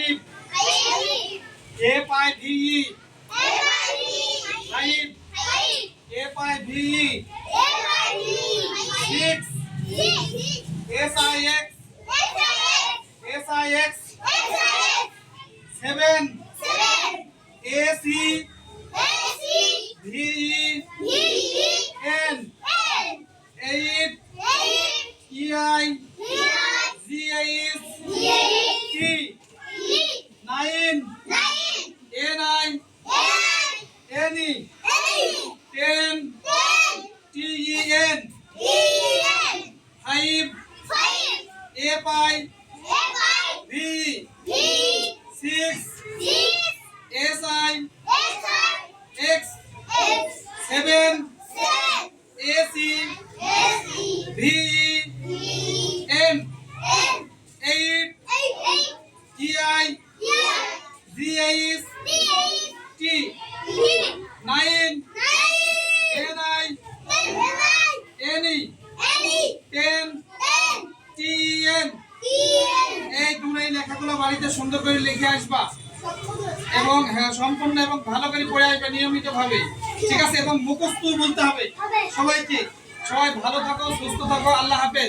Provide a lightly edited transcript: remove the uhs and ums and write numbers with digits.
Five F I V E five F I V E six S I X seven A C V E N eight E I G H T nine N I N E ten T E N five F I V six S I X seven A C V N eight E I G H T nine N I N E ten T N. এই তোমরা এই লেখাগুলো বাড়িতে সুন্দর করে লিখে আসবা এবং সম্পূর্ণ এবং ভালো করে পড়ে আসবে নিয়মিত ভাবে, ঠিক আছে? এবং মুখস্থ বলতে হবে সবাইকে। সবাই ভালো থাকো, সুস্থ থাকো, আল্লাহ হাফেজ।